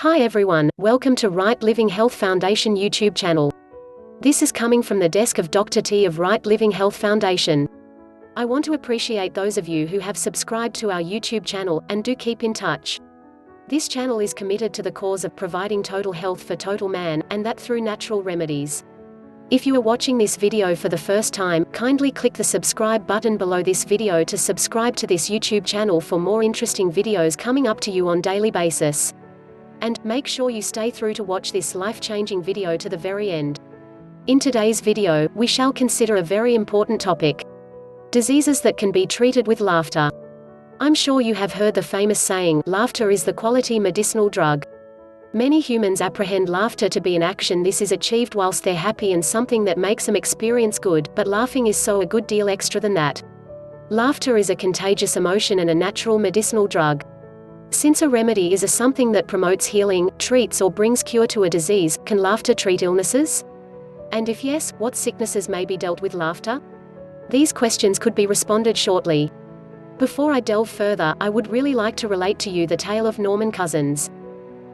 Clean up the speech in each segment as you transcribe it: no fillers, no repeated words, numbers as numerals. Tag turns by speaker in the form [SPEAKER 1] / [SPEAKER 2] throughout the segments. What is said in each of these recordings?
[SPEAKER 1] Hi everyone, welcome to Right Living Health Foundation YouTube channel. This is coming from the desk of Dr. T of Right Living Health Foundation. I want to appreciate those of you who have subscribed to our YouTube channel, and do keep in touch. This channel is committed to the cause of providing total health for total man, and that through natural remedies. If you are watching this video for the first time, kindly click the subscribe button below this video to subscribe to this YouTube channel for more interesting videos coming up to you on daily basis. And make sure you stay through to watch this life-changing video to the very end. In today's video, we shall consider a very important topic: diseases that can be treated with laughter. I'm sure you have heard the famous saying, laughter is the quality medicinal drug. Many humans apprehend laughter to be an action this is achieved whilst they're happy and something that makes them experience good, but laughing is so a good deal extra than that. Laughter is a contagious emotion and a natural medicinal drug. Since a remedy is a something that promotes healing, treats or brings cure to a disease, can laughter treat illnesses? And if yes, what sicknesses may be dealt with laughter? These questions could be responded shortly. Before I delve further, I would really like to relate to you the tale of Norman Cousins.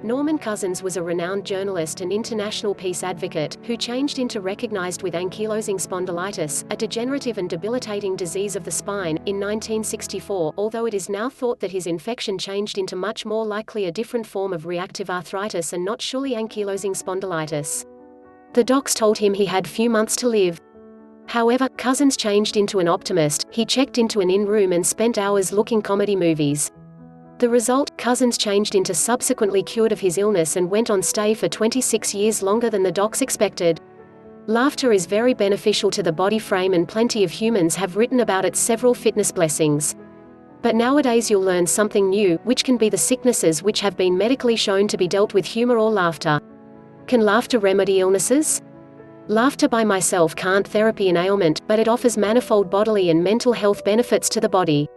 [SPEAKER 1] Norman Cousins was a renowned journalist and international peace advocate, who changed into recognized with ankylosing spondylitis, a degenerative and debilitating disease of the spine, in 1964, although it is now thought that his infection changed into much more likely a different form of reactive arthritis and not surely ankylosing spondylitis. The docs told him he had few months to live. However, Cousins changed into an optimist. He checked into an inn-room and spent hours looking comedy movies. The result, Cousins changed into subsequently cured of his illness and went on stay for 26 years longer than the docs expected. Laughter is very beneficial to the body frame and plenty of humans have written about its several fitness blessings. But nowadays you'll learn something new, which can be the sicknesses which have been medically shown to be dealt with humor or laughter. Can laughter remedy illnesses? Laughter by myself can't therapy an ailment, but it offers manifold bodily and mental health benefits to the body.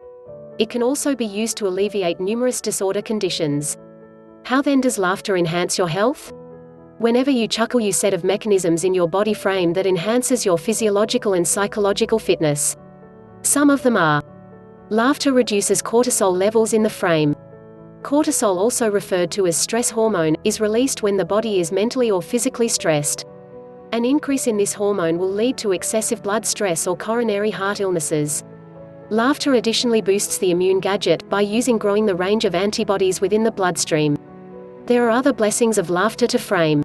[SPEAKER 1] It can also be used to alleviate numerous disorder conditions. How then does laughter enhance your health? Whenever you chuckle, you set of mechanisms in your body frame that enhances your physiological and psychological fitness. Some of them are: laughter reduces cortisol levels in the frame. Cortisol, also referred to as stress hormone, is released when the body is mentally or physically stressed. An increase in this hormone will lead to excessive blood stress or coronary heart illnesses. Laughter additionally boosts the immune gadget by growing the range of antibodies within the bloodstream. There are other blessings of laughter to frame.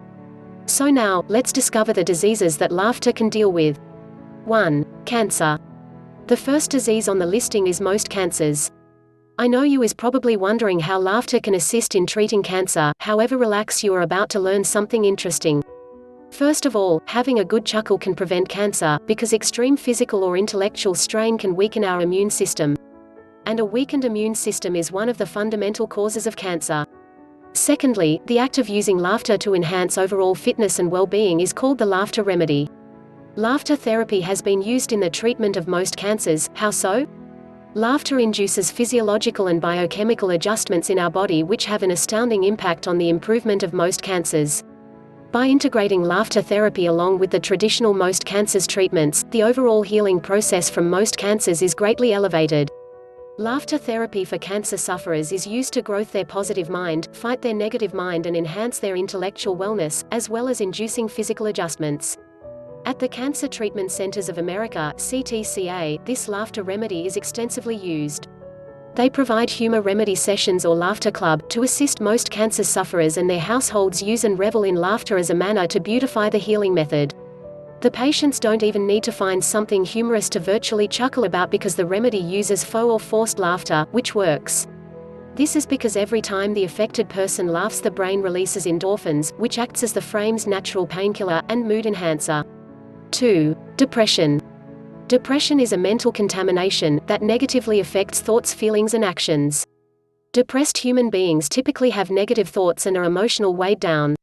[SPEAKER 1] So now, let's discover the diseases that laughter can deal with. 1. Cancer. The first disease on the listing is most cancers. I know you is probably wondering how laughter can assist in treating cancer. However, relax, you are about to learn something interesting. First of all, having a good chuckle can prevent cancer, because extreme physical or intellectual strain can weaken our immune system. And a weakened immune system is one of the fundamental causes of cancer. Secondly, the act of using laughter to enhance overall fitness and well-being is called the laughter remedy. Laughter therapy has been used in the treatment of most cancers. How so? Laughter induces physiological and biochemical adjustments in our body which have an astounding impact on the improvement of most cancers. By integrating laughter therapy along with the traditional most cancers treatments, the overall healing process from most cancers is greatly elevated. Laughter therapy for cancer sufferers is used to grow their positive mind, fight their negative mind and enhance their intellectual wellness, as well as inducing physical adjustments. At the Cancer Treatment Centers of America, CTCA, this laughter remedy is extensively used. They provide humor remedy sessions or laughter club, to assist most cancer sufferers and their households use and revel in laughter as a manner to beautify the healing method. The patients don't even need to find something humorous to virtually chuckle about because the remedy uses faux or forced laughter, which works. This is because every time the affected person laughs, the brain releases endorphins, which acts as the frame's natural painkiller and mood enhancer. 2. Depression. Depression is a mental contamination that negatively affects thoughts, feelings and actions. Depressed human beings typically have negative thoughts and are emotional weighed down.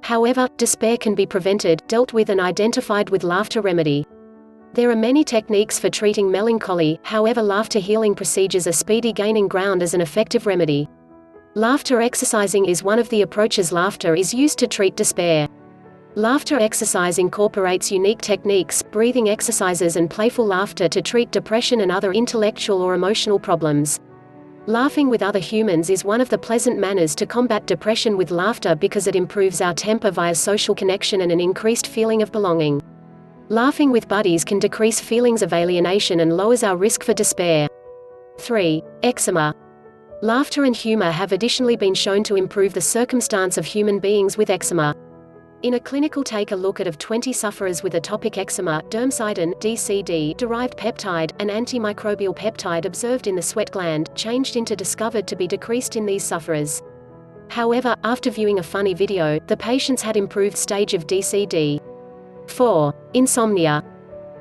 [SPEAKER 1] However, despair can be prevented, dealt with and identified with laughter remedy. There are many techniques for treating melancholy, however laughter healing procedures are speedy gaining ground as an effective remedy. Laughter exercising is one of the approaches laughter is used to treat despair. Laughter exercise incorporates unique techniques, breathing exercises and playful laughter to treat depression and other intellectual or emotional problems. Laughing with other humans is one of the pleasant manners to combat depression with laughter because it improves our temper via social connection and an increased feeling of belonging. Laughing with buddies can decrease feelings of alienation and lowers our risk for despair. 3. Eczema. Laughter and humor have additionally been shown to improve the circumstance of human beings with eczema. In a clinical take a look at 20 sufferers with atopic eczema, dermcidin (DCD)-derived peptide, an antimicrobial peptide observed in the sweat gland, changed into discovered to be decreased in these sufferers. However, after viewing a funny video, the patients had improved stage of DCD. 4. Insomnia.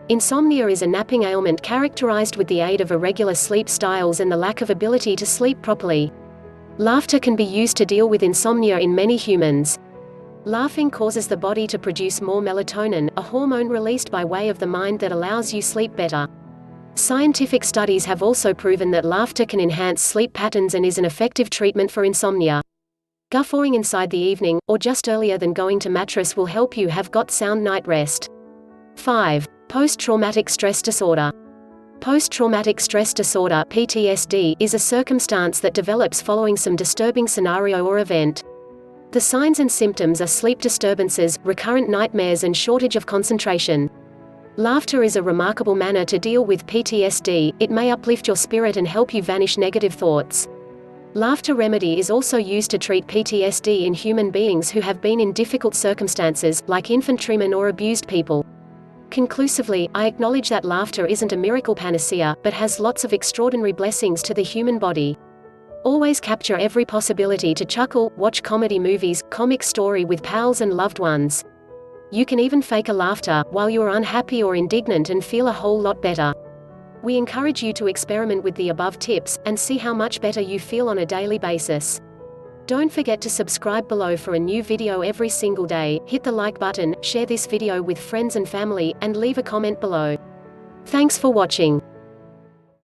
[SPEAKER 1] Insomnia is a napping ailment characterized with the aid of irregular sleep styles and the lack of ability to sleep properly. Laughter can be used to deal with insomnia in many humans. Laughing causes the body to produce more melatonin, a hormone released by way of the mind that allows you sleep better. Scientific studies have also proven that laughter can enhance sleep patterns and is an effective treatment for insomnia. Guffawing inside the evening, or just earlier than going to mattress will help you have got sound night rest. 5. Post-traumatic stress disorder. Post-traumatic stress disorder (PTSD) is a circumstance that develops following some disturbing scenario or event. The signs and symptoms are sleep disturbances, recurrent nightmares and shortage of concentration. Laughter is a remarkable manner to deal with PTSD. It may uplift your spirit and help you vanish negative thoughts. Laughter remedy is also used to treat PTSD in human beings who have been in difficult circumstances, like infantrymen or abused people. Conclusively, I acknowledge that laughter isn't a miracle panacea, but has lots of extraordinary blessings to the human body. Always capture every possibility to chuckle, watch comedy movies, comic story with pals and loved ones. You can even fake a laughter, while you are unhappy or indignant and feel a whole lot better. We encourage you to experiment with the above tips, and see how much better you feel on a daily basis. Don't forget to subscribe below for a new video every single day, hit the like button, share this video with friends and family, and leave a comment below. Thanks for watching.